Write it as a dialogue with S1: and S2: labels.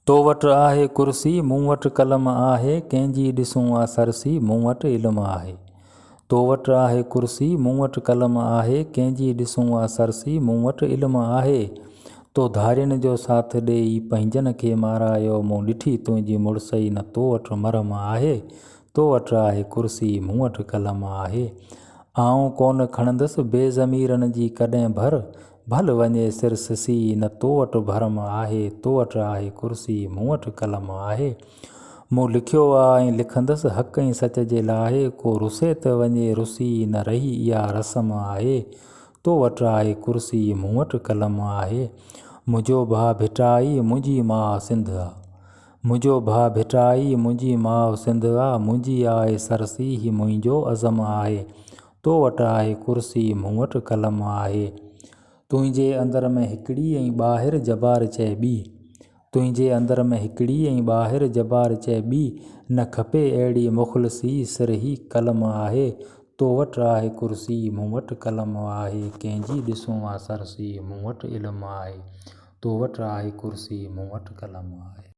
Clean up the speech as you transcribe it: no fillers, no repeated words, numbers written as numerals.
S1: तो वटि आहे कुर्सी मूं वटि कलम आहे, कंहिंजी ॾिसूं आ सरसी मूं वटि इल्मु आहे। तो वटि आहे कुर्सी मूं वटि कलम आहे, कंहिंजी ॾिसूं आ सरसी मूं वटि इल्मु आहे। तो धारियुनि जो साथ ॾेई पंहिंजनि खे मारायो, मूं ॾिठी तुंहिंजी मुड़सई न तो वटि मरम आहे। तो वटि आहे कुर्सी मूं वटि कलम आहे। आऊं कोन खणंदुसि बेज़मीरनि जी कॾहिं भल वञे सिर सिसी न तो वटि भरम आहे। तो वटि आहे कुर्सी मूं वटि कलम आहे। मूं लिखियो आहे ऐं लिखंदुसि हक़ ऐं सच जे लाइ, को रुसे त वञे रुसी न रही इहा रस्म आहे। तो वटि आहे कुर्सी मूं वटि कलम आहे। मुंहिंजो भाउ भिटाई मुंहिंजी माउ सिंध आहे, मुंहिंजो भाउ भिटाई मुंहिंजी माउ सिंध आहे, मुंहिंजी आहे सरसी ही मुंहिंजो अज़म आहे। तो वटि आहे कुर्सी मूं वटि कलम आहे। तुंहिंजे अंदर में हिकिड़ी ऐं ॿाहिरि जबार चए ॿी, तुंहिंजे अंदर में हिकिड़ी ऐं ॿाहिरि जबार चए ॿी, न खपे अहिड़ी मुख़लिसी सिर ही कलम आहे। तो वटि आहे कुर्सी मूं वटि कलम आहे, कंहिंजी ॾिसूं आ सरसी मूं वटि इल्मु आहे। तो वटि आहे कुर्सी मूं वटि कलम आहे।